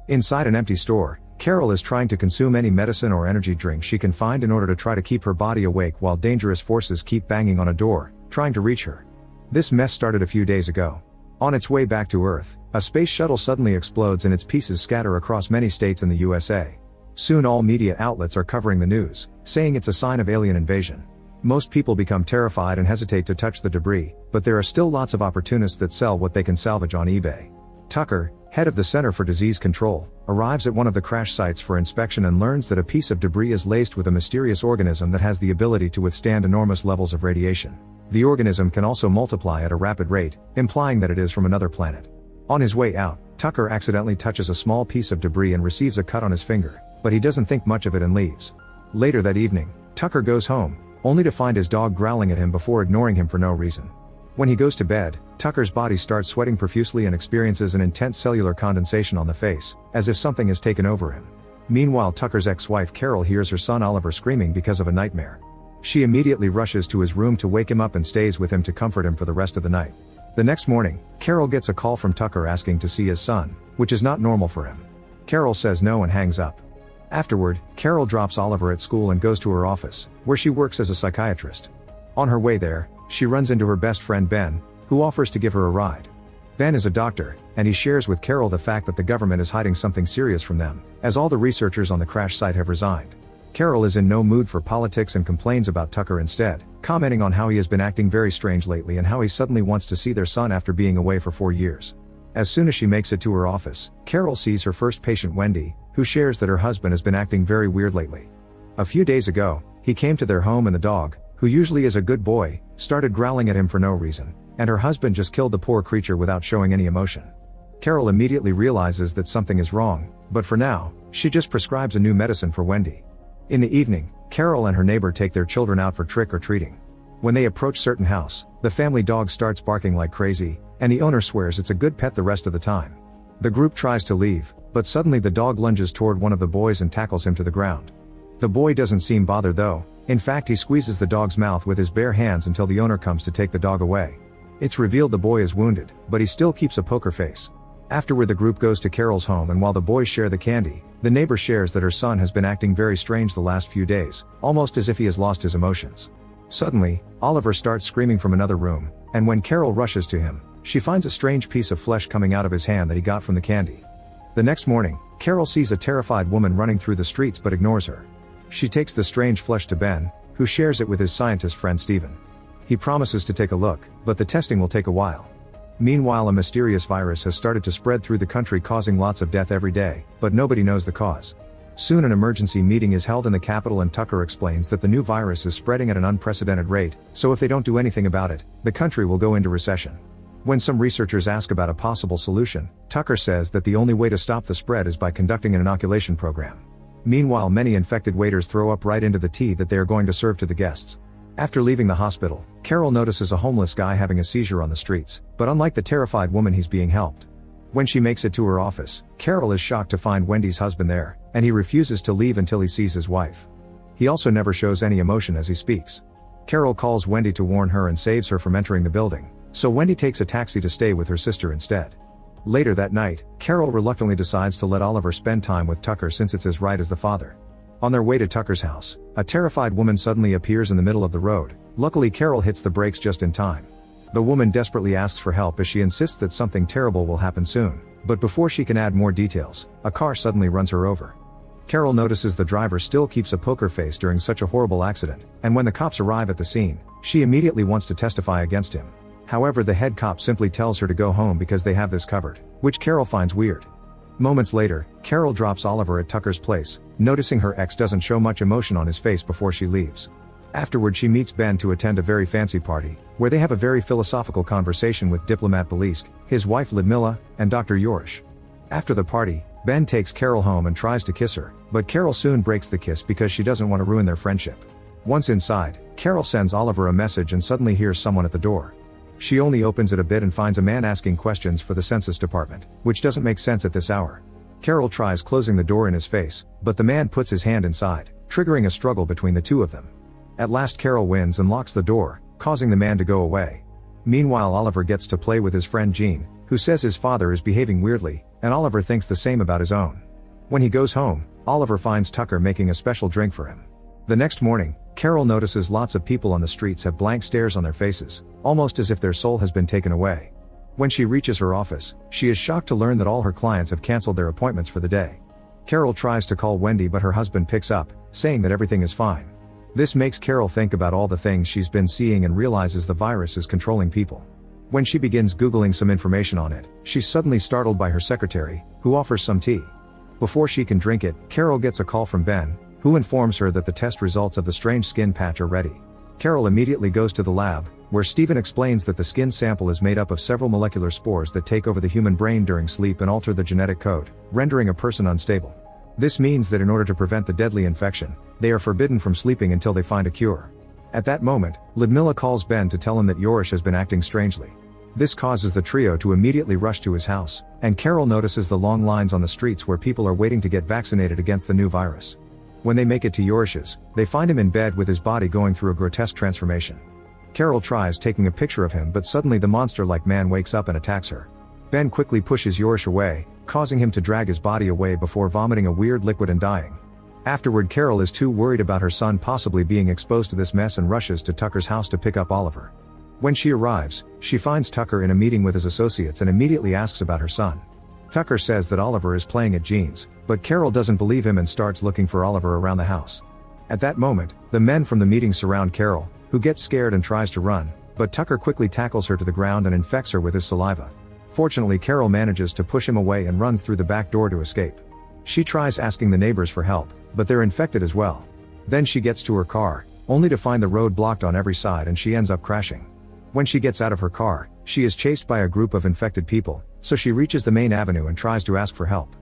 Inside an empty store, Carol is trying to consume any medicine or energy drink she can find in order to try to keep her body awake while dangerous forces keep banging on a door, trying to reach her. This mess started a few days ago. On its way back to Earth, a space shuttle suddenly explodes and its pieces scatter across many states in the USA. Soon all media outlets are covering the news, saying it's a sign of alien invasion. Most people become terrified and hesitate to touch the debris, but there are still lots of opportunists that sell what they can salvage on eBay. Tucker, head of the Center for Disease Control, arrives at one of the crash sites for inspection and learns that a piece of debris is laced with a mysterious organism that has the ability to withstand enormous levels of radiation. The organism can also multiply at a rapid rate, implying that it is from another planet. On his way out, Tucker accidentally touches a small piece of debris and receives a cut on his finger, but he doesn't think much of it and leaves. Later that evening, Tucker goes home, only to find his dog growling at him before ignoring him for no reason. When he goes to bed, Tucker's body starts sweating profusely and experiences an intense cellular condensation on the face, as if something has taken over him. Meanwhile, Tucker's ex-wife Carol hears her son Oliver screaming because of a nightmare. She immediately rushes to his room to wake him up and stays with him to comfort him for the rest of the night. The next morning, Carol gets a call from Tucker asking to see his son, which is not normal for him. Carol says no and hangs up. Afterward, Carol drops Oliver at school and goes to her office, where she works as a psychiatrist. On her way there, she runs into her best friend Ben, who offers to give her a ride. Ben is a doctor, and he shares with Carol the fact that the government is hiding something serious from them, as all the researchers on the crash site have resigned. Carol is in no mood for politics and complains about Tucker instead, commenting on how he has been acting very strange lately and how he suddenly wants to see their son after being away for 4 years. As soon as she makes it to her office, Carol sees her first patient Wendy, who shares that her husband has been acting very weird lately. A few days ago, he came to their home and the dog, who usually is a good boy, started growling at him for no reason, and her husband just killed the poor creature without showing any emotion. Carol immediately realizes that something is wrong, but for now, she just prescribes a new medicine for Wendy. In the evening, Carol and her neighbor take their children out for trick-or-treating. When they approach certain house, the family dog starts barking like crazy, and the owner swears it's a good pet the rest of the time. The group tries to leave, but suddenly the dog lunges toward one of the boys and tackles him to the ground. The boy doesn't seem bothered though. In fact, he squeezes the dog's mouth with his bare hands until the owner comes to take the dog away. It's revealed the boy is wounded, but he still keeps a poker face. Afterward, the group goes to Carol's home, and while the boys share the candy, the neighbor shares that her son has been acting very strange the last few days, almost as if he has lost his emotions. Suddenly, Oliver starts screaming from another room, and when Carol rushes to him, she finds a strange piece of flesh coming out of his hand that he got from the candy. The next morning, Carol sees a terrified woman running through the streets but ignores her. She takes the strange flesh to Ben, who shares it with his scientist friend Steven. He promises to take a look, but the testing will take a while. Meanwhile, a mysterious virus has started to spread through the country, causing lots of death every day, but nobody knows the cause. Soon an emergency meeting is held in the capital, and Tucker explains that the new virus is spreading at an unprecedented rate, so if they don't do anything about it, the country will go into recession. When some researchers ask about a possible solution, Tucker says that the only way to stop the spread is by conducting an inoculation program. Meanwhile, many infected waiters throw up right into the tea that they are going to serve to the guests. After leaving the hospital, Carol notices a homeless guy having a seizure on the streets, but unlike the terrified woman, he's being helped. When she makes it to her office, Carol is shocked to find Wendy's husband there, and he refuses to leave until he sees his wife. He also never shows any emotion as he speaks. Carol calls Wendy to warn her and saves her from entering the building, so Wendy takes a taxi to stay with her sister instead. Later that night, Carol reluctantly decides to let Oliver spend time with Tucker since it's his right as the father. On their way to Tucker's house, a terrified woman suddenly appears in the middle of the road. Luckily, Carol hits the brakes just in time. The woman desperately asks for help as she insists that something terrible will happen soon, but before she can add more details, a car suddenly runs her over. Carol notices the driver still keeps a poker face during such a horrible accident, and when the cops arrive at the scene, she immediately wants to testify against him. However, the head cop simply tells her to go home because they have this covered, which Carol finds weird. Moments later, Carol drops Oliver at Tucker's place, noticing her ex doesn't show much emotion on his face before she leaves. Afterward, she meets Ben to attend a very fancy party, where they have a very philosophical conversation with diplomat Belisk, his wife Ludmilla, and Dr. Yorish. After the party, Ben takes Carol home and tries to kiss her, but Carol soon breaks the kiss because she doesn't want to ruin their friendship. Once inside, Carol sends Oliver a message and suddenly hears someone at the door. She only opens it a bit and finds a man asking questions for the census department, which doesn't make sense at this hour. Carol tries closing the door in his face, but the man puts his hand inside, triggering a struggle between the two of them. At last, Carol wins and locks the door, causing the man to go away. Meanwhile, Oliver gets to play with his friend Jean, who says his father is behaving weirdly, and Oliver thinks the same about his own. When he goes home, Oliver finds Tucker making a special drink for him. The next morning, Carol notices lots of people on the streets have blank stares on their faces, almost as if their soul has been taken away. When she reaches her office, she is shocked to learn that all her clients have canceled their appointments for the day. Carol tries to call Wendy, but her husband picks up, saying that everything is fine. This makes Carol think about all the things she's been seeing and realizes the virus is controlling people. When she begins Googling some information on it, she's suddenly startled by her secretary, who offers some tea. Before she can drink it, Carol gets a call from Ben, who informs her that the test results of the strange skin patch are ready. Carol immediately goes to the lab, where Stephen explains that the skin sample is made up of several molecular spores that take over the human brain during sleep and alter the genetic code, rendering a person unstable. This means that in order to prevent the deadly infection, they are forbidden from sleeping until they find a cure. At that moment, Ludmilla calls Ben to tell him that Yorish has been acting strangely. This causes the trio to immediately rush to his house, and Carol notices the long lines on the streets where people are waiting to get vaccinated against the new virus. When they make it to Yorish's, they find him in bed with his body going through a grotesque transformation. Carol tries taking a picture of him, but suddenly the monster-like man wakes up and attacks her. Ben quickly pushes Yorish away, causing him to drag his body away before vomiting a weird liquid and dying. Afterward, Carol is too worried about her son possibly being exposed to this mess and rushes to Tucker's house to pick up Oliver. When she arrives, she finds Tucker in a meeting with his associates and immediately asks about her son. Tucker says that Oliver is playing at Jean's, but Carol doesn't believe him and starts looking for Oliver around the house. At that moment, the men from the meeting surround Carol, who gets scared and tries to run, but Tucker quickly tackles her to the ground and infects her with his saliva. Fortunately, Carol manages to push him away and runs through the back door to escape. She tries asking the neighbors for help, but they're infected as well. Then she gets to her car, only to find the road blocked on every side and she ends up crashing. When she gets out of her car, she is chased by a group of infected people, so she reaches the main avenue and tries to ask for help.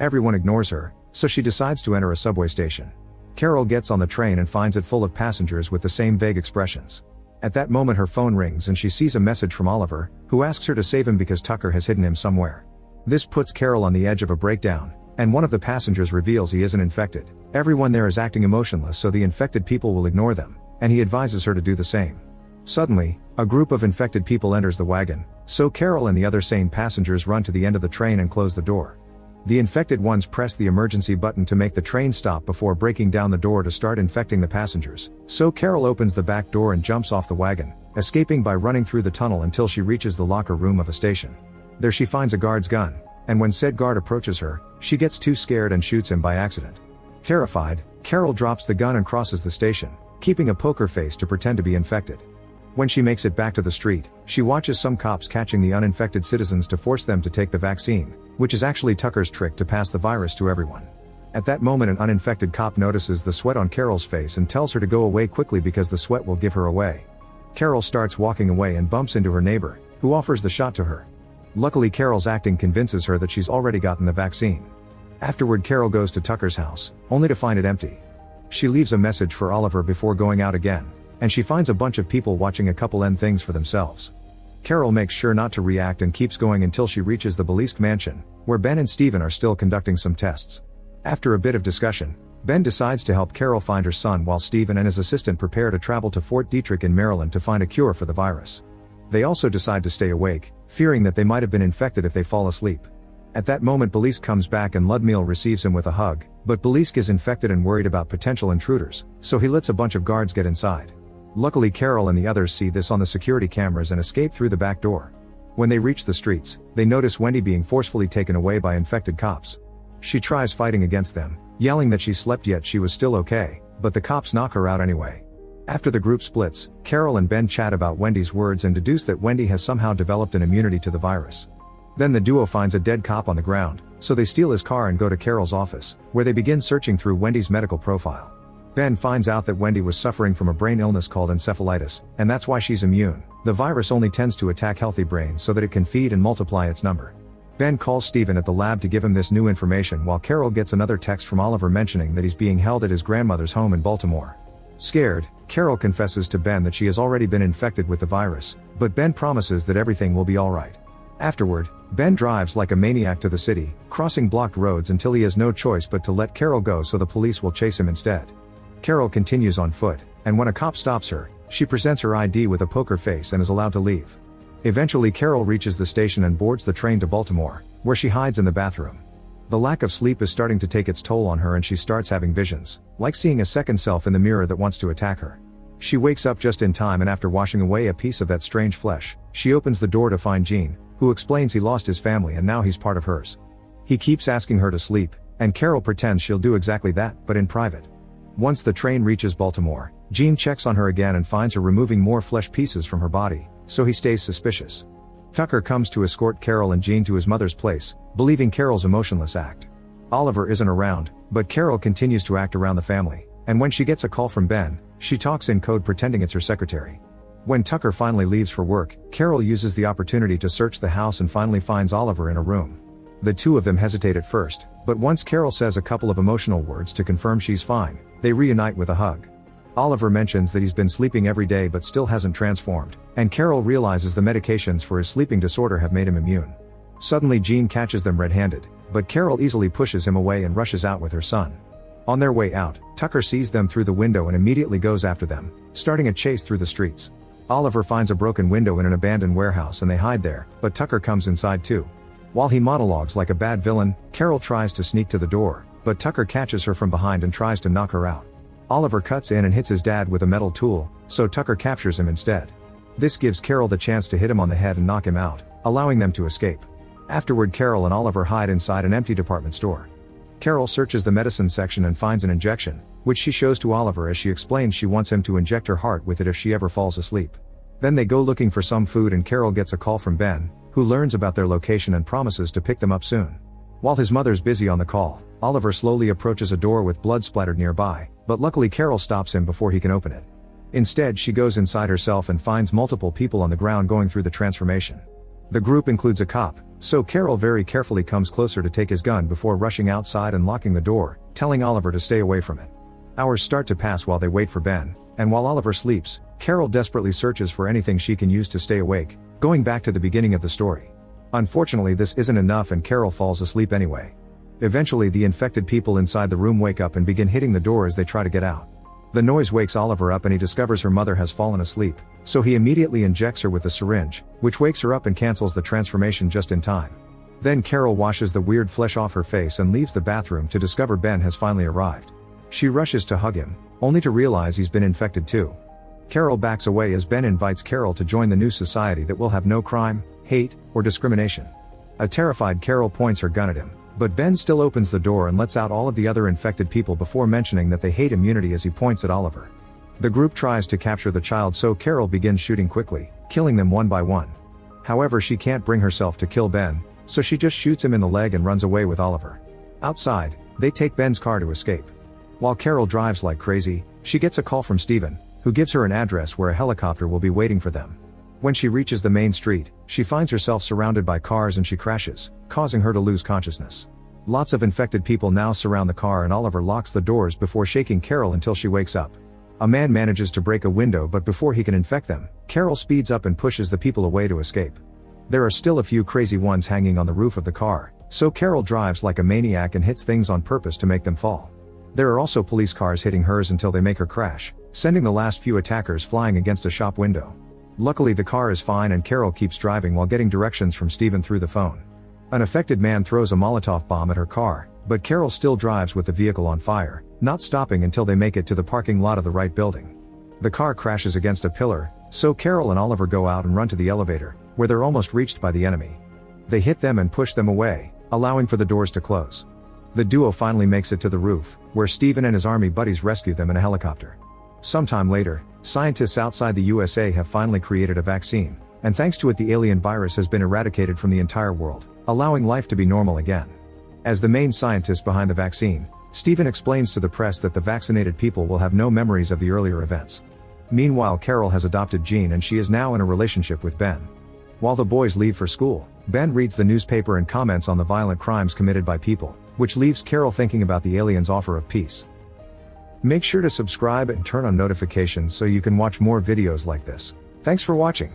Everyone ignores her, so she decides to enter a subway station. Carol gets on the train and finds it full of passengers with the same vague expressions. At that moment her phone rings and she sees a message from Oliver, who asks her to save him because Tucker has hidden him somewhere. This puts Carol on the edge of a breakdown, and one of the passengers reveals he isn't infected. Everyone there is acting emotionless, so the infected people will ignore them, and he advises her to do the same. Suddenly, a group of infected people enters the wagon, so Carol and the other sane passengers run to the end of the train and close the door. The infected ones press the emergency button to make the train stop before breaking down the door to start infecting the passengers, so Carol opens the back door and jumps off the wagon, escaping by running through the tunnel until she reaches the locker room of a station. There she finds a guard's gun, and when said guard approaches her, she gets too scared and shoots him by accident. Terrified, Carol drops the gun and crosses the station, keeping a poker face to pretend to be infected. When she makes it back to the street, she watches some cops catching the uninfected citizens to force them to take the vaccine, which is actually Tucker's trick to pass the virus to everyone. At that moment an uninfected cop notices the sweat on Carol's face and tells her to go away quickly because the sweat will give her away. Carol starts walking away and bumps into her neighbor, who offers the shot to her. Luckily Carol's acting convinces her that she's already gotten the vaccine. Afterward Carol goes to Tucker's house, only to find it empty. She leaves a message for Oliver before going out again, and she finds a bunch of people watching a couple end things for themselves. Carol makes sure not to react and keeps going until she reaches the Belisk mansion, where Ben and Stephen are still conducting some tests. After a bit of discussion, Ben decides to help Carol find her son while Stephen and his assistant prepare to travel to Fort Detrick in Maryland to find a cure for the virus. They also decide to stay awake, fearing that they might have been infected if they fall asleep. At that moment Belisk comes back and Ludmilla receives him with a hug, but Belisk is infected and worried about potential intruders, so he lets a bunch of guards get inside. Luckily Carol and the others see this on the security cameras and escape through the back door. When they reach the streets, they notice Wendy being forcefully taken away by infected cops. She tries fighting against them, yelling that she slept yet she was still okay, but the cops knock her out anyway. After the group splits, Carol and Ben chat about Wendy's words and deduce that Wendy has somehow developed an immunity to the virus. Then the duo finds a dead cop on the ground, so they steal his car and go to Carol's office, where they begin searching through Wendy's medical profile. Ben finds out that Wendy was suffering from a brain illness called encephalitis, and that's why she's immune. The virus only tends to attack healthy brains so that it can feed and multiply its number. Ben calls Stephen at the lab to give him this new information while Carol gets another text from Oliver mentioning that he's being held at his grandmother's home in Baltimore. Scared, Carol confesses to Ben that she has already been infected with the virus, but Ben promises that everything will be alright. Afterward, Ben drives like a maniac to the city, crossing blocked roads until he has no choice but to let Carol go so the police will chase him instead. Carol continues on foot, and when a cop stops her, she presents her ID with a poker face and is allowed to leave. Eventually Carol reaches the station and boards the train to Baltimore, where she hides in the bathroom. The lack of sleep is starting to take its toll on her and she starts having visions, like seeing a second self in the mirror that wants to attack her. She wakes up just in time, and after washing away a piece of that strange flesh, she opens the door to find Gene, who explains he lost his family and now he's part of hers. He keeps asking her to sleep, and Carol pretends she'll do exactly that, but in private. Once the train reaches Baltimore, Gene checks on her again and finds her removing more flesh pieces from her body, so he stays suspicious. Tucker comes to escort Carol and Gene to his mother's place, believing Carol's emotionless act. Oliver isn't around, but Carol continues to act around the family, and when she gets a call from Ben, she talks in code pretending it's her secretary. When Tucker finally leaves for work, Carol uses the opportunity to search the house and finally finds Oliver in a room. The two of them hesitate at first, but once Carol says a couple of emotional words to confirm she's fine, they reunite with a hug. Oliver mentions that he's been sleeping every day but still hasn't transformed, and Carol realizes the medications for his sleeping disorder have made him immune. Suddenly Gene catches them red-handed, but Carol easily pushes him away and rushes out with her son. On their way out, Tucker sees them through the window and immediately goes after them, starting a chase through the streets. Oliver finds a broken window in an abandoned warehouse and they hide there, but Tucker comes inside too. While he monologues like a bad villain, Carol tries to sneak to the door, but Tucker catches her from behind and tries to knock her out. Oliver cuts in and hits his dad with a metal tool, so Tucker captures him instead. This gives Carol the chance to hit him on the head and knock him out, allowing them to escape. Afterward, Carol and Oliver hide inside an empty department store. Carol searches the medicine section and finds an injection, which she shows to Oliver as she explains she wants him to inject her heart with it if she ever falls asleep. Then they go looking for some food and Carol gets a call from Ben, who learns about their location and promises to pick them up soon. While his mother's busy on the call, Oliver slowly approaches a door with blood splattered nearby, but luckily Carol stops him before he can open it. Instead, she goes inside herself and finds multiple people on the ground going through the transformation. The group includes a cop, so Carol very carefully comes closer to take his gun before rushing outside and locking the door, telling Oliver to stay away from it. Hours start to pass while they wait for Ben, and while Oliver sleeps, Carol desperately searches for anything she can use to stay awake, going back to the beginning of the story. Unfortunately, this isn't enough and Carol falls asleep anyway. Eventually, the infected people inside the room wake up and begin hitting the door as they try to get out. The noise wakes Oliver up and he discovers her mother has fallen asleep, so he immediately injects her with the syringe, which wakes her up and cancels the transformation just in time. Then Carol washes the weird flesh off her face and leaves the bathroom to discover Ben has finally arrived. She rushes to hug him, only to realize he's been infected too. Carol backs away as Ben invites Carol to join the new society that will have no crime, hate, or discrimination. A terrified Carol points her gun at him, but Ben still opens the door and lets out all of the other infected people before mentioning that they hate immunity as he points at Oliver. The group tries to capture the child, so Carol begins shooting quickly, killing them one by one. However, she can't bring herself to kill Ben, so she just shoots him in the leg and runs away with Oliver. Outside, they take Ben's car to escape. While Carol drives like crazy, she gets a call from Steven, who gives her an address where a helicopter will be waiting for them. When she reaches the main street, she finds herself surrounded by cars and she crashes, causing her to lose consciousness. Lots of infected people now surround the car and Oliver locks the doors before shaking Carol until she wakes up. A man manages to break a window, but before he can infect them, Carol speeds up and pushes the people away to escape. There are still a few crazy ones hanging on the roof of the car, so Carol drives like a maniac and hits things on purpose to make them fall. There are also police cars hitting hers until they make her crash, sending the last few attackers flying against a shop window. Luckily, the car is fine and Carol keeps driving while getting directions from Steven through the phone. An affected man throws a Molotov bomb at her car, but Carol still drives with the vehicle on fire, not stopping until they make it to the parking lot of the right building. The car crashes against a pillar, so Carol and Oliver go out and run to the elevator, where they're almost reached by the enemy. They hit them and push them away, allowing for the doors to close. The duo finally makes it to the roof, where Steven and his army buddies rescue them in a helicopter. Sometime later, scientists outside the USA have finally created a vaccine, and thanks to it the alien virus has been eradicated from the entire world, allowing life to be normal again. As the main scientist behind the vaccine, Steven explains to the press that the vaccinated people will have no memories of the earlier events. Meanwhile, Carol has adopted Gene and she is now in a relationship with Ben. While the boys leave for school, Ben reads the newspaper and comments on the violent crimes committed by people, which leaves Carol thinking about the aliens' offer of peace. Make sure to subscribe and turn on notifications so you can watch more videos like this. Thanks for watching.